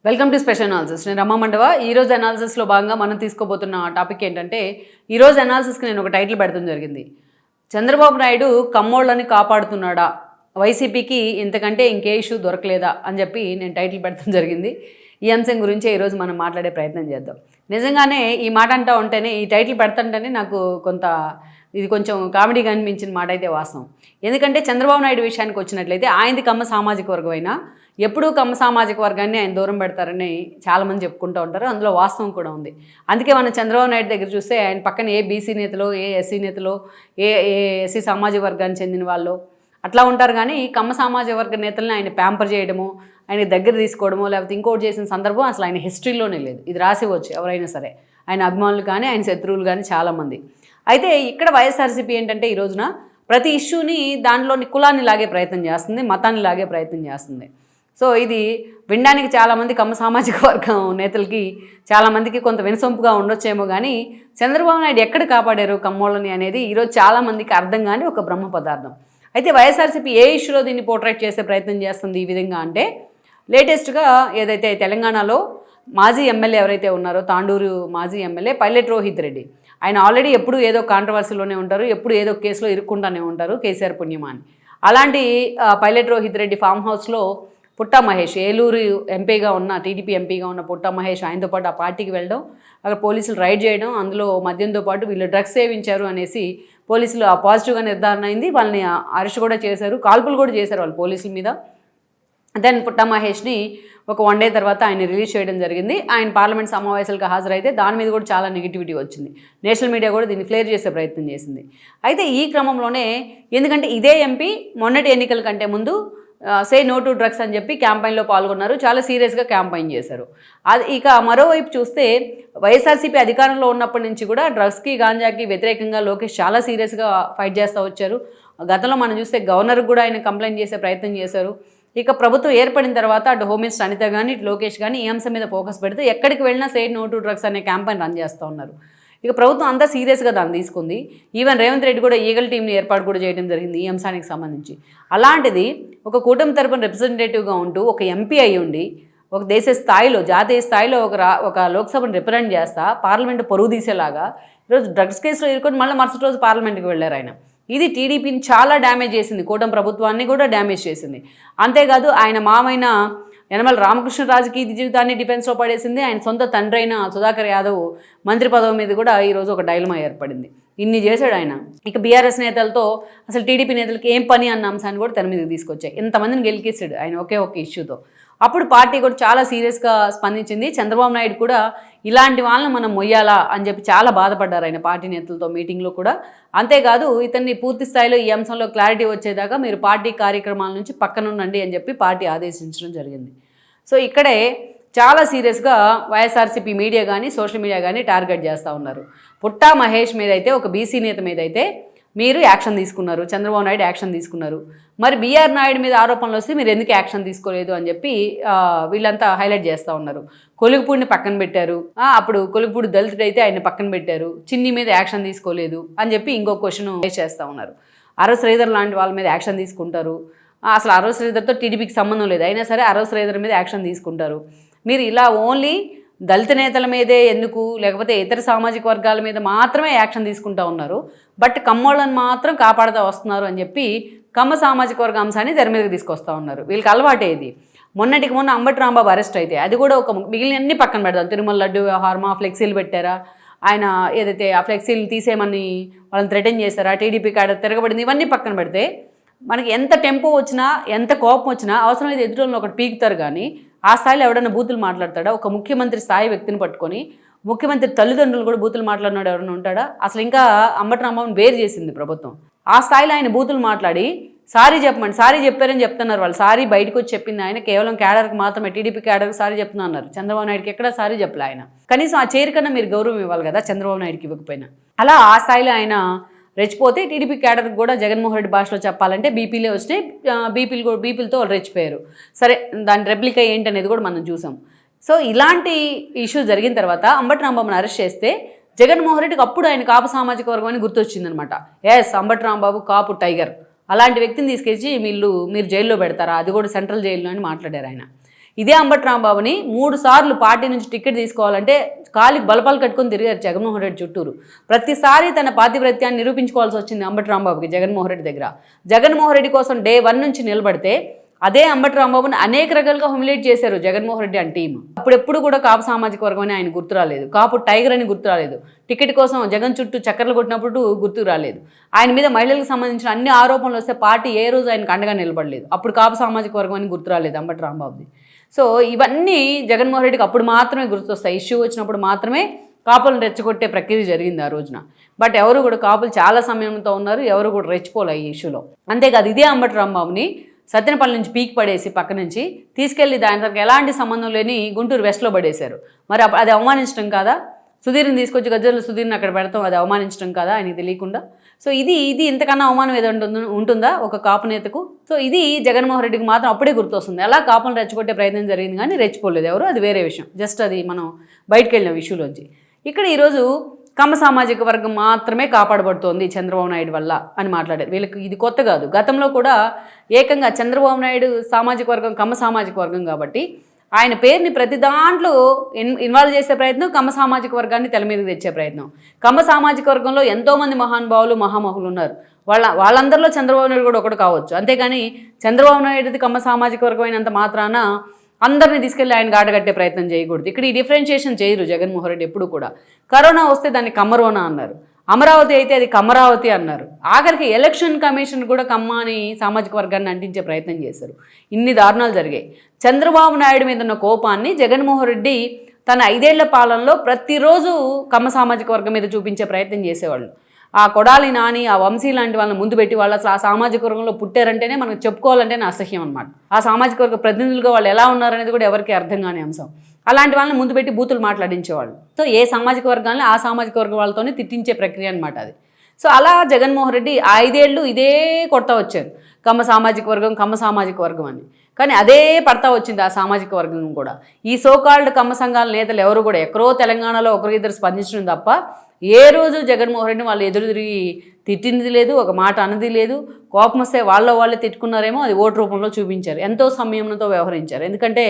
Welcome to special analysis. నేను రమా మండవ. ఈరోజు అనాలిసిస్లో భాగంగా మనం తీసుకోబోతున్న టాపిక్ ఏంటంటే, ఈరోజు అనాలిసిస్కి నేను ఒక టైటిల్ పెడతాం జరిగింది. చంద్రబాబు నాయుడు కమ్మోళ్ళని కాపాడుతున్నాడా, వైసీపీకి ఇంతకంటే ఇంకే ఇష్యూ దొరకలేదా అని చెప్పి నేను టైటిల్ పెడతాం జరిగింది. ఈ అంశం గురించే ఈరోజు మనం మాట్లాడే ప్రయత్నం చేద్దాం. నిజంగానే ఈ మాట అంటూ ఉంటేనే, ఈ టైటిల్ పెడతంటేనే నాకు ఇది కొంచెం కామెడీగా అనిపించిన మాట అయితే వాస్తవం. ఎందుకంటే చంద్రబాబు నాయుడు విషయానికి వచ్చినట్లయితే ఆయనది కమ్మ సామాజిక వర్గం అయినా ఎప్పుడూ కమ్మ సామాజిక వర్గాన్ని ఆయన దూరం పెడతారని చాలామంది చెప్పుకుంటూ ఉంటారు. అందులో వాస్తవం కూడా ఉంది. అందుకే మనం చంద్రబాబు నాయుడు దగ్గర చూస్తే ఆయన పక్కన ఏ బీసీ నేతలో, ఏ ఎస్సీ నేతలో, ఏ ఎస్సీ సామాజిక వర్గానికి చెందిన వాళ్ళు అట్లా ఉంటారు. కానీ కమ్మ సామాజిక వర్గ నేతల్ని ఆయన ప్యాంపర్ చేయడము, ఆయన దగ్గర తీసుకోవడమో, లేకపోతే ఇంకోటి చేసిన సందర్భం అసలు ఆయన హిస్టరీలోనే లేదు. ఇది రాసివచ్చు ఎవరైనా సరే, ఆయన అభిమానులు కానీ ఆయన శత్రువులు కానీ చాలామంది. అయితే ఇక్కడ వైఎస్ఆర్సీపీ ఏంటంటే ఈ రోజున ప్రతి ఇష్యూని దానిలోని కులాన్ని లాగే ప్రయత్నం చేస్తుంది, మతాన్ని లాగే ప్రయత్నం చేస్తుంది. సో ఇది వినడానికి చాలామంది కమ్మ సామాజిక వర్గం నేతలకి చాలామందికి కొంత వినసొంపుగా ఉండొచ్చేమో, కానీ చంద్రబాబు నాయుడు ఎక్కడ కాపాడారు కమ్మోళ్ళని అనేది ఈరోజు చాలామందికి అర్థం కాని ఒక బ్రహ్మ పదార్థం. అయితే వైఎస్ఆర్సీపీ ఏ ఇష్యూలో దీన్ని పోర్ట్రేట్ చేసే ప్రయత్నం చేస్తుంది ఈ విధంగా అంటే, లేటెస్ట్గా ఏదైతే తెలంగాణలో మాజీ ఎమ్మెల్యే ఎవరైతే ఉన్నారో, తాండూరు మాజీ ఎమ్మెల్యే పైలట్ రోహిత్ రెడ్డి, ఆయన ఆల్రెడీ ఎప్పుడు ఏదో కాంట్రవర్సీలోనే ఉంటారు, ఎప్పుడు ఏదో కేసులో ఇరుక్కుంటానే ఉంటారు, కేసీఆర్ పుణ్యమాని. అలాంటి పైలట్ రోహిత్ రెడ్డి ఫామ్ హౌస్లో పుట్టా మహేష్, ఏలూరు ఎంపీగా ఉన్న, టీడీపీ ఎంపీగా ఉన్న పుట్టా మహేష్ ఆయనతో పాటు ఆ పార్టీకి వెళ్ళడం, అక్కడ పోలీసులు రైడ్ చేయడం, అందులో మద్యంతో పాటు వీళ్ళు డ్రగ్స్ సేవించారు అనేసి పోలీసులు పాజిటివ్గా నిర్ధారణ అయింది. వాళ్ళని అరెస్ట్ కూడా చేశారు, కాల్పులు కూడా చేశారు వాళ్ళు పోలీసుల మీద. దెన్ పుట్టా మహేష్ని ఒక 1 డే తర్వాత ఆయన రిలీజ్ చేయడం జరిగింది. ఆయన పార్లమెంట్ సమావేశాలకు హాజరైతే దాని మీద కూడా చాలా నెగిటివిటీ వచ్చింది. నేషనల్ మీడియా కూడా దీన్ని ఫ్లేర్ చేసే ప్రయత్నం చేసింది. అయితే ఈ క్రమంలోనే, ఎందుకంటే ఇదే ఎంపీ మొన్నటి ఎన్నికల కంటే ముందు సే నో టు డ్రగ్స్ అని చెప్పి క్యాంపెయిన్లో పాల్గొన్నారు, చాలా సీరియస్గా క్యాంపెయిన్ చేశారు. అది ఇక మరోవైపు చూస్తే వైఎస్ఆర్సీపీ అధికారంలో ఉన్నప్పటి నుంచి కూడా డ్రగ్స్కి, గాంజాకి వ్యతిరేకంగా లోకేష్ చాలా సీరియస్గా ఫైట్ చేస్తూ వచ్చారు. గతంలో మనం చూస్తే గవర్నర్కి కూడా ఆయన కంప్లైంట్ చేసే ప్రయత్నం చేశారు. ఇక ప్రభుత్వం ఏర్పడిన తర్వాత అటు హోమ్ మినిస్టర్ అనిత కానీ, ఇటు లోకేష్ కానీ ఈ అంశం మీద ఫోకస్ పెడితే ఎక్కడికి వెళ్ళినా సే నో టు డ్రగ్స్ అనే క్యాంపెయిన్ రన్ చేస్తూ ఉన్నారు. ఇక ప్రభుత్వం అంతా సీరియస్గా దాన్ని తీసుకుంది. ఈవెన్ రేవంత్ రెడ్డి కూడా ఈగల్ టీంని ఏర్పాటు కూడా చేయడం జరిగింది ఈ అంశానికి సంబంధించి. అలాంటిది ఒక కూటమి తరపున రిప్రజెంటేటివ్గా ఉంటూ, ఒక ఎంపీ అయి ఉండి, ఒక దేశ స్థాయిలో, జాతీయ స్థాయిలో ఒక లోక్సభను రిప్రజెంట్ చేస్తా పార్లమెంటు పరువు తీసేలాగా ఈరోజు డ్రగ్స్ కేసులో ఇరుకొని మళ్ళీ మరుసటి రోజు పార్లమెంట్కి వెళ్ళారు ఆయన. ఇది టీడీపీని చాలా డ్యామేజ్ చేసింది, కూటమి ప్రభుత్వాన్ని కూడా డ్యామేజ్ చేసింది. అంతేకాదు ఆయన మామైన యనమల రామకృష్ణరాజుకి జీవితాన్ని డిఫెన్స్లో పడేసింది. ఆయన సొంత తండ్రి అయిన సుధాకర్ యాదవ్ మంత్రి పదవి మీద కూడా ఈరోజు ఒక డైలమా ఏర్పడింది. ఇన్ని చేశాడు ఆయన. ఇక బీఆర్ఎస్ నేతలతో అసలు టీడీపీ నేతలకి ఏం పని అన్న అంశాన్ని కూడా తెర మీదకి తీసుకొచ్చాయి. ఇంతమందిని గెలికేసాడు ఆయన ఒకే ఒక ఇష్యూతో. అప్పుడు పార్టీ కూడా చాలా సీరియస్గా స్పందించింది. చంద్రబాబు నాయుడు కూడా ఇలాంటి వాళ్ళని మనం మొయ్యాలా అని చెప్పి చాలా బాధపడ్డారు ఆయన పార్టీ నేతలతో మీటింగ్లో కూడా. అంతేకాదు ఇతన్ని పూర్తి స్థాయిలో ఈ అంశంలో క్లారిటీ వచ్చేదాకా మీరు పార్టీ కార్యక్రమాల నుంచి పక్కనుండండి అని చెప్పి పార్టీ ఆదేశించడం జరిగింది. సో ఇక్కడే చాలా సీరియస్గా వైఎస్ఆర్సీపీ మీడియా కానీ, సోషల్ మీడియా కానీ టార్గెట్ చేస్తూ ఉన్నారు. పుట్టా మహేష్ మీద అయితే, ఒక బీసీ నేత మీద అయితే మీరు యాక్షన్ తీసుకున్నారు, చంద్రబాబు నాయుడు యాక్షన్ తీసుకున్నారు. మరి బీఆర్ నాయుడు మీద ఆరోపణలు వస్తే మీరు ఎందుకు యాక్షన్ తీసుకోలేదు అని చెప్పి వీళ్ళంతా హైలైట్ చేస్తూ ఉన్నారు. కొలుగుపూడిని పక్కన పెట్టారు, అప్పుడు కొలుగుపూడి దళితుడైతే ఆయన పక్కన పెట్టారు, చిన్ని మీద యాక్షన్ తీసుకోలేదు అని చెప్పి ఇంకో క్వశ్చన్ రేస్ చేస్తూ ఉన్నారు. అరవ శ్రీధర్ లాంటి వాళ్ళ మీద యాక్షన్ తీసుకుంటారు, అసలు అరవ శ్రీధర్తో టీడీపీకి సంబంధం లేదు, అయినా సరే అరవ శ్రీధర్ మీద యాక్షన్ తీసుకుంటారు. మీరు ఇలా ఓన్లీ దళిత నేతల మీదే ఎందుకు, లేకపోతే ఇతర సామాజిక వర్గాల మీద మాత్రమే యాక్షన్ తీసుకుంటూ ఉన్నారు, బట్ కమ్మోళ్ళని మాత్రం కాపాడుతూ వస్తున్నారు అని చెప్పి కమ్మ సామాజిక వర్గ అంశాన్ని తెర మీదకి తీసుకొస్తూ ఉన్నారు. వీళ్ళకి అలవాటే ఇది. మొన్నటికి మొన్న అంబటి రాంబాబు అరెస్ట్ అయితే అది కూడా ఒక మిగిలినన్ని పక్కన పెడతాం. తిరుమల లడ్డు వ్యవహారమా, ఫ్లెక్సీలు పెట్టారా, ఆయన ఏదైతే ఆ ఫ్లెక్సీలు తీసేయమని వాళ్ళని థ్రెటన్ చేశారా, టీడీపీ కాడ తిరగబడింది, ఇవన్నీ పక్కన పెడితే మనకి ఎంత టెంపో వచ్చినా, ఎంత కోపం వచ్చినా అవసరమైతే ఎదుటిలో ఒకటి పీకుతారు. కానీ ఆ స్థాయిలో ఎవడన్నా బూతులు మాట్లాడతాడా? ఒక ముఖ్యమంత్రి స్థాయి వ్యక్తిని పట్టుకొని, ముఖ్యమంత్రి తల్లిదండ్రులు కూడా బూతులు మాట్లాడినాడు ఎవరైనా ఉంటాడా? అసలు ఇంకా అంబటి రాంబాబుని వేరు చేసింది ప్రభుత్వం. ఆ స్థాయిలో ఆయన బూతులు మాట్లాడి సారీ చెప్పమండి, సారీ చెప్పారని చెప్తున్నారు వాళ్ళు. సారీ బయటకు వచ్చి చెప్పింది ఆయన కేవలం క్యాడర్కి మాత్రమే, టీడీపీ క్యాడర్కి సారీ చెప్తున్నా అన్నారు. చంద్రబాబు నాయుడుకి ఎక్కడ సారీ చెప్పలే ఆయన. కనీసం ఆ చైర్ కన్నా మీరు గౌరవం ఇవ్వాలి కదా చంద్రబాబు నాయుడుకి ఇవ్వకపోయినా. అలా ఆ స్థాయిలో ఆయన రెచ్చిపోతే టీడీపీ క్యాడర్కి కూడా జగన్మోహన్ రెడ్డి భాషలో చెప్పాలంటే బీపీలే వచ్చినాయి. బీపీలతో వాళ్ళు రెచ్చిపోయారు. సరే, దాని రెప్లికా ఏంటనేది కూడా మనం చూసాం. సో ఇలాంటి ఇష్యూ జరిగిన తర్వాత అంబటి రాంబాబుని అరెస్ట్ చేస్తే జగన్మోహన్ రెడ్డికి అప్పుడు ఆయన కాపు సామాజిక వర్గం అని గుర్తొచ్చిందనమాట. ఎస్, అంబటి రాంబాబు కాపు టైగర్, అలాంటి వ్యక్తిని తీసుకొచ్చి మీరు జైల్లో పెడతారా, అది కూడా సెంట్రల్ జైల్లో అని మాట్లాడారు ఆయన. ఇదే అంబటి రాంబాబుని 3 సార్లు పార్టీ నుంచి టికెట్ తీసుకోవాలంటే కాలికి బలపాలు కట్టుకొని తిరిగారు జగన్మోహన్ రెడ్డి చుట్టూరు. ప్రతిసారి తన పాతివ్రత్యాన్ని నిరూపించుకోవాల్సి వచ్చింది అంబటి రాంబాబుకి జగన్మోహన్ రెడ్డి దగ్గర. జగన్మోహన్ రెడ్డి కోసం డే 1 నుంచి నిలబడితే అదే అంబటి రాంబాబుని అనేక రకాలుగా హ్యూమిలేట్ చేశారు జగన్మోహన్ రెడ్డి అండ్ టీం. అప్పుడెప్పుడు కూడా కాపు సామాజిక వర్గం అని ఆయన గుర్తు రాలేదు, కాపు టైగర్ అని గుర్తు రాలేదు, టికెట్ కోసం జగన్ చుట్టూ చక్కర్లు కొట్టినప్పుడు గుర్తుకు రాలేదు, ఆయన మీద మహిళలకు సంబంధించిన అన్ని ఆరోపణలు వస్తే పార్టీ ఏ రోజు ఆయనకు అండగా నిలబడలేదు, అప్పుడు కాపు సామాజిక వర్గం అని గుర్తు రాలేదు అంబటి రాంబాబుది. సో ఇవన్నీ జగన్మోహన్ రెడ్డికి అప్పుడు మాత్రమే గుర్తొస్తాయి, ఇష్యూ వచ్చినప్పుడు మాత్రమే కాపులను రెచ్చగొట్టే ప్రక్రియ జరిగింది ఆ రోజున. బట్ ఎవరు కూడా కాపులు చాలా సమయంతో ఉన్నారు, ఎవరు కూడా రెచ్చిపోలే ఈ ఇష్యూలో. అంతేకాదు ఇదే అంబటి రాంబాబుని సత్తెనపల్లి నుంచి పీక్ పడేసి పక్క నుంచి తీసుకెళ్లి దాని తనకు ఎలాంటి సంబంధం లేని గుంటూరు వెస్ట్లో పడేశారు. మరి అది అవమానించడం కాదా? సుధీర్ని తీసుకొచ్చి గజ్జల్లో సుధీర్ని అక్కడ పెడతాం, అది అవమానించడం కాదా ఆయనకి తెలియకుండా? సో ఇది ఇంతకన్నా అవమానం ఏదో ఉంటుందా ఒక కాపు నేతకు? సో ఇది జగన్మోహన్ రెడ్డికి మాత్రం అప్పుడే గుర్తొస్తుంది. అలా కాపులను రెచ్చగొట్టే ప్రయత్నం జరిగింది కానీ రెచ్చిపోలేదు ఎవరు, అది వేరే విషయం. జస్ట్ అది మనం బయటకు వెళ్ళిన ఇష్యూలోంచి. ఇక్కడ ఈరోజు కమ్మ సామాజిక వర్గం మాత్రమే కాపాడబడుతోంది చంద్రబాబు నాయుడు వల్ల అని మాట్లాడారు. వీళ్ళకి ఇది కొత్త కాదు, గతంలో కూడా ఏకంగా చంద్రబాబు నాయుడు సామాజిక వర్గం కమ్మ సామాజిక వర్గం కాబట్టి ఆయన పేరుని ప్రతి దాంట్లో ఇన్వాల్వ్ చేసే ప్రయత్నం, కమ్మ సామాజిక వర్గాన్ని తెల మీదకి తెచ్చే ప్రయత్నం. కమ్మ సామాజిక వర్గంలో ఎంతోమంది మహానుభావులు మహామహులు ఉన్నారు, వాళ్ళందరిలో చంద్రబాబు నాయుడు కూడా ఒకటి కావచ్చు. అంతేగాని చంద్రబాబు నాయుడుది కమ్మ సామాజిక వర్గం అయినంత మాత్రాన అందరినీ తీసుకెళ్లి ఆయన గాటగట్టే ప్రయత్నం చేయకూడదు. ఇక్కడ ఈ డిఫరెన్షియేషన్ చేయరు జగన్మోహన్ రెడ్డి ఎప్పుడు కూడా. కరోనా వస్తే దాన్ని కమ్మరోనా అన్నారు, అమరావతి అయితే అది కమ్మరావతి అన్నారు, ఆఖరికి ఎలక్షన్ కమిషన్ కూడా కమ్మ అని సామాజిక వర్గాన్ని అంటించే ప్రయత్నం చేశారు. ఇన్ని దారుణాలు జరిగాయి. చంద్రబాబు నాయుడు మీద ఉన్న కోపాన్ని జగన్మోహన్ రెడ్డి తన 5 ఏళ్ల పాలనలో ప్రతిరోజు కమ్మ సామాజిక వర్గం మీద చూపించే ప్రయత్నం చేసేవాళ్ళు. ఆ కొడాలి నాని, ఆ వంశీ లాంటి వాళ్ళని ముందు పెట్టి వాళ్ళు అసలు ఆ సామాజిక వర్గంలో పుట్టారంటేనే మనకు చెప్పుకోవాలంటేనే అసహ్యం అనమాట. ఆ సామాజిక వర్గ ప్రతినిధులుగా వాళ్ళు ఎలా ఉన్నారనేది కూడా ఎవరికి అర్థం కాని అంశం. అలాంటి వాళ్ళని ముందు పెట్టి బూతులు మాట్లాడించేవాళ్ళు. సో ఏ సామాజిక వర్గాన్ని ఆ సామాజిక వర్గం వాళ్ళతోనే తిట్టించే ప్రక్రియ అనమాట అది. సో అలా జగన్మోహన్ రెడ్డి 5 ఏళ్ళు ఇదే కొడతా వచ్చారు, కమ్మ సామాజిక వర్గం కమ్మ సామాజిక వర్గం అని. కానీ అదే పడతా వచ్చింది ఆ సామాజిక వర్గం కూడా. ఈ సోకాల్డ్ కమ్మ సంఘాల నేతలు ఎవరు కూడా ఎక్కడో తెలంగాణలో ఒకరిద్దరు స్పందించడం తప్ప ఏ రోజు జగన్మోహన్ రెడ్డిని వాళ్ళు ఎదురు తిరిగి తిట్టింది లేదు, ఒక మాట అన్నది లేదు. కోపం వస్తే వాళ్ళే తిట్టుకున్నారేమో, అది ఓటు రూపంలో చూపించారు. ఎంతో సంయమనంతో వ్యవహరించారు, ఎందుకంటే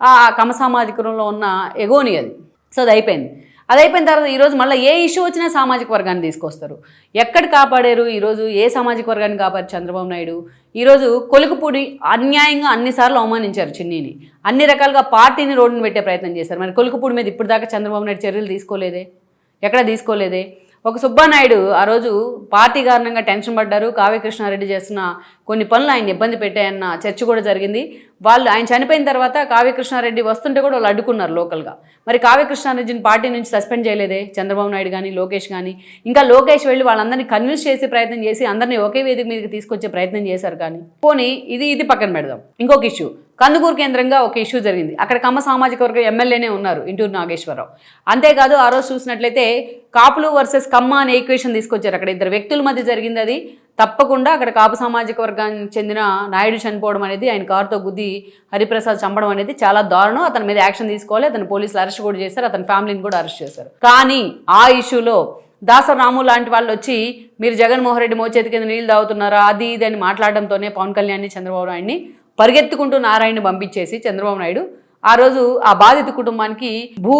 ఆ కమ్మ సామాజికంలో ఉన్న ఎగోని అది. సో అది అయిపోయింది. అది అయిపోయిన తర్వాత ఈరోజు మళ్ళీ ఏ ఇష్యూ వచ్చినా సామాజిక వర్గాన్ని తీసుకొస్తారు. ఎక్కడ కాపాడారు ఈరోజు? ఏ సామాజిక వర్గాన్ని కాపాడారు చంద్రబాబు నాయుడు? ఈరోజు కొలుకుపూడి అన్యాయంగా అన్నిసార్లు అవమానించారు చిన్నీని, అన్ని రకాలుగా పార్టీని రోడ్డును పెట్టే ప్రయత్నం చేశారు. మరి కొలుకుపూడి మీద ఇప్పుడు దాకా చంద్రబాబు నాయుడు చర్యలు తీసుకోలేదే, ఎక్కడ తీసుకోలేదే. ఒక సుబ్బానాయుడు ఆ రోజు పార్టీ కారణంగా టెన్షన్ పడ్డారు, కావ్య కృష్ణారెడ్డి చేస్తున్న కొన్ని పనులు ఆయన ఇబ్బంది పెట్టాయన్న చర్చ కూడా జరిగింది. ఆయన చనిపోయిన తర్వాత కావ్య కృష్ణారెడ్డి వస్తుంటే కూడా వాళ్ళు అడ్డుకున్నారు లోకల్గా. మరి కావ్య కృష్ణారెడ్డిని పార్టీ నుంచి సస్పెండ్ చేయలేదే చంద్రబాబు నాయుడు కానీ లోకేష్ కానీ. ఇంకా లోకేష్ వెళ్ళి వాళ్ళందరినీ కన్విన్స్ చేసే ప్రయత్నం చేసి అందరినీ ఒకే వేదిక మీదకి తీసుకొచ్చే ప్రయత్నం చేశారు. కానీ పోనీ ఇది పక్కన పెడదాం. ఇంకొక ఇష్యూ, కందుకూరు కేంద్రంగా ఒక ఇష్యూ జరిగింది. అక్కడ కమ్మ సామాజిక వర్గం ఎమ్మెల్యేనే ఉన్నారు, ఇంటూరు నాగేశ్వరరావు. అంతేకాదు ఆ రోజు చూసినట్లయితే కాపులు వర్సెస్ కమ్మ అనే ఈక్వేషన్ తీసుకొచ్చారు. అక్కడ 2 వ్యక్తుల మధ్య జరిగింది అది. తప్పకుండా అక్కడ కాపు సామాజిక వర్గానికి చెందిన నాయుడు చనిపోవడం అనేది, ఆయన కారుతో గుద్ది హరిప్రసాద్ చంపడం అనేది చాలా దారుణం. అతని మీద యాక్షన్ తీసుకోవాలి, అతను పోలీసులు అరెస్ట్ కూడా చేశారు, అతని ఫ్యామిలీని కూడా అరెస్ట్ చేశారు. కానీ ఆ ఇష్యూలో దాసరాము లాంటి వాళ్ళు వచ్చి మీరు జగన్మోహన్ రెడ్డి మోచేతి కింద నీళ్ళు తాగుతున్నారా అది ఇది అని మాట్లాడడంతోనే పవన్ కళ్యాణ్ని చంద్రబాబు నాయుడిని పరిగెత్తుకుంటూ నారాయణని పంపించేసి చంద్రబాబు నాయుడు ఆ రోజు ఆ బాధిత కుటుంబానికి భూ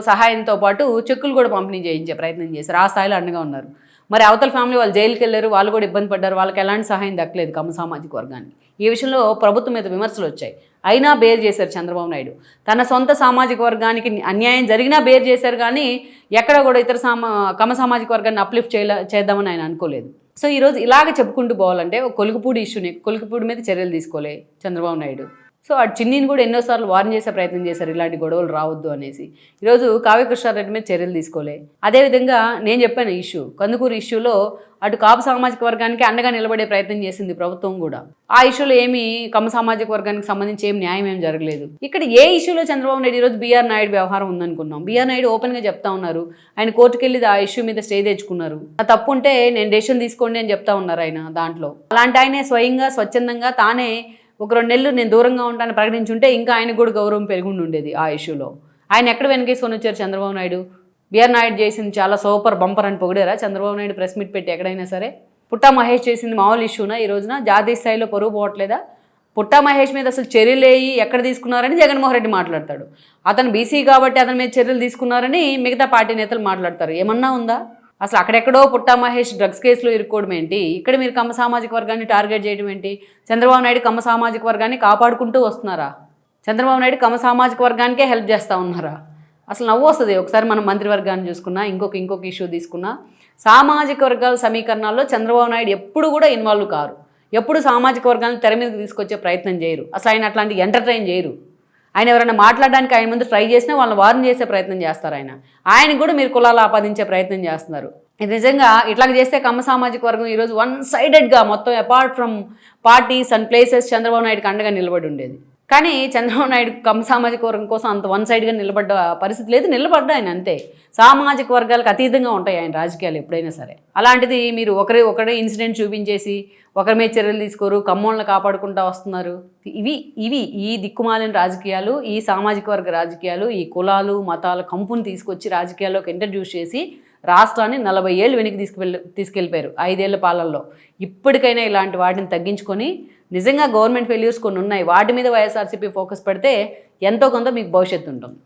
సహాయంతో పాటు చెక్కులు కూడా పంపిణీ చేయించే ప్రయత్నం చేశారు. ఆ స్థాయిలో అండగా ఉన్నారు. మరి అవతల ఫ్యామిలీ వాళ్ళు జైలుకి వెళ్ళారు, వాళ్ళు కూడా ఇబ్బంది పడ్డారు, వాళ్ళకి ఎలాంటి సహాయం దక్కలేదు కమ్మ సామాజిక వర్గానికి. ఈ విషయంలో ప్రభుత్వం మీద విమర్శలు వచ్చాయి, అయినా బేర్ చేశారు చంద్రబాబు నాయుడు. తన సొంత సామాజిక వర్గానికి అన్యాయం జరిగినా బేర్ చేశారు, కానీ ఎక్కడ కూడా ఇతర కమ్మ సామాజిక వర్గాన్ని అప్లిఫ్ట్ చేద్దామని ఆయన అనుకోలేదు. సో ఈరోజు ఇలాగ చెప్పుకుంటూ పోవాలంటే ఒక కొలుకుపూడి ఇష్యూని, కొలుకుపూడి మీద చర్యలు తీసుకోలే చంద్రబాబు నాయుడు. సో ఆ చిన్నీని కూడా ఎన్నోసార్లు వార్న్ చేసే ప్రయత్నం చేశారు, ఇలాంటి గొడవలు రావద్దు అనేసి. ఈరోజు కావ్య కృష్ణారెడ్డి మీద చర్యలు తీసుకోలే. అదేవిధంగా నేను చెప్పాను ఇష్యూ, కందుకూరు ఇష్యూలో అటు కాపు సామాజిక వర్గానికి అండగా నిలబడే ప్రయత్నం చేసింది ప్రభుత్వం కూడా. ఆ ఇష్యూలో ఏమి కమ్మ సామాజిక వర్గానికి సంబంధించి న్యాయం ఏం జరగలేదు. ఇక్కడ ఏ ఇష్యూలో చంద్రబాబు నాయుడు ఈరోజు బీఆర్ నాయుడు వ్యవహారం ఉందనుకున్నాం. బీఆర్ నాయుడు ఓపెన్గా చెప్తా ఉన్నారు, ఆయన కోర్టుకు వెళ్ళి ఆ ఇష్యూ మీద స్టే తెచ్చుకున్నారు. ఆ తప్పు ఉంటే నేను డెసిషన్ తీసుకోండి అని చెప్తా ఉన్నారు ఆయన. దాంట్లో అలాంటి ఆయనే స్వయంగా స్వచ్ఛందంగా తానే ఒక 2 నెలలు నేను దూరంగా ఉంటానని ప్రకటించుంటే ఇంకా ఆయనకు కూడా గౌరవం పెరుగుండి ఉండేది ఆ ఇష్యూలో. ఆయన ఎక్కడ వెనకేసుకొని వచ్చారు చంద్రబాబు నాయుడు? బీఆర్ నాయుడు చేసింది చాలా సూపర్ బంపర్ అని పొగిడారా చంద్రబాబు నాయుడు ప్రెస్ మీట్ పెట్టి ఎక్కడైనా సరే? పుట్టా మహేష్ చేసింది మామూలు ఇష్యూనా? ఈ రోజున జాతీయ స్థాయిలో పరువు పోవట్లేదా? పుట్టా మహేష్ మీద అసలు చర్యలేయి ఎక్కడ తీసుకున్నారని జగన్మోహన్ రెడ్డి మాట్లాడతాడు. అతను బీసీ కాబట్టి అతని మీద చర్యలు తీసుకున్నారని మిగతా పార్టీ నేతలు మాట్లాడతారు. ఏమన్నా ఉందా? అసలు అక్కడెక్కడో పుట్టా మహేష్ డ్రగ్స్ కేసులో ఇరుక్కోవడం ఏంటి, ఇక్కడ మీరు కమ్మ సామాజిక వర్గాన్ని టార్గెట్ చేయడం ఏంటి? చంద్రబాబు నాయుడు కమ్మ సామాజిక వర్గాన్ని కాపాడుకుంటూ వస్తున్నారా? చంద్రబాబు నాయుడు కమ్మ సామాజిక వర్గానికే హెల్ప్ చేస్తూ ఉన్నారా? అసలు నవ్వు వస్తుంది. ఒకసారి మనం మంత్రివర్గాన్ని చూసుకున్నా, ఇంకొక ఇష్యూ తీసుకున్నా, సామాజిక వర్గాల సమీకరణాల్లో చంద్రబాబు నాయుడు ఎప్పుడు కూడా ఇన్వాల్వ్ కారు. ఎప్పుడు సామాజిక వర్గాన్ని తెర మీదకి తీసుకొచ్చే ప్రయత్నం చేయరు. అసలు ఆయన అట్లాంటి ఎంటర్టైన్ చేయరు. ఆయన ఎవరైనా మాట్లాడడానికి ఆయన ముందు ట్రై చేసినా వాళ్ళని వార్న్ చేసే ప్రయత్నం చేస్తారు. ఆయనకు కూడా మీరు కులాలు ఆపాదించే ప్రయత్నం చేస్తున్నారు. ఇది నిజంగా ఇట్లా చేస్తే కమ్మ సామాజిక వర్గం ఈరోజు వన్ సైడెడ్గా మొత్తం apart from parties and places Chandrababu నాయుడుకి అండగా నిలబడి ఉండేది. కానీ చంద్రబాబు నాయుడు కమ్మ సామాజిక వర్గం కోసం అంత వన్ సైడ్గా నిలబడ్డ పరిస్థితి లేదు. నిలబడ్డా ఆయన అంతే. సామాజిక వర్గాలకు అతీతంగా ఉంటాయి ఆయన రాజకీయాలు ఎప్పుడైనా సరే. అలాంటిది మీరు ఒకరే ఇన్సిడెంట్ చూపించేసి ఒకరి మీద చర్యలు తీసుకోరు, కమ్మోళ్ళని కాపాడుకుంటూ వస్తున్నారు. ఇవి ఈ దిక్కుమాలిన రాజకీయాలు, ఈ సామాజిక వర్గ రాజకీయాలు, ఈ కులాలు మతాల కంపుని తీసుకొచ్చి రాజకీయాల్లోకి ఇంట్రడ్యూస్ చేసి రాష్ట్రాన్ని 40 ఏళ్ళు వెనక్కి తీసుకెళ్ళిపోయారు 5 ఏళ్ల పాలనలో. ఇప్పటికైనా ఇలాంటి వాటిని తగ్గించుకొని నిజంగా గవర్నమెంట్ ఫెయిల్యూర్స్ కొన్ని ఉన్నాయి, వాటి మీద వైఎస్ఆర్సీపీ ఫోకస్ పెడితే ఎంతో కొంత మీకు భవిష్యత్తు ఉంటుంది.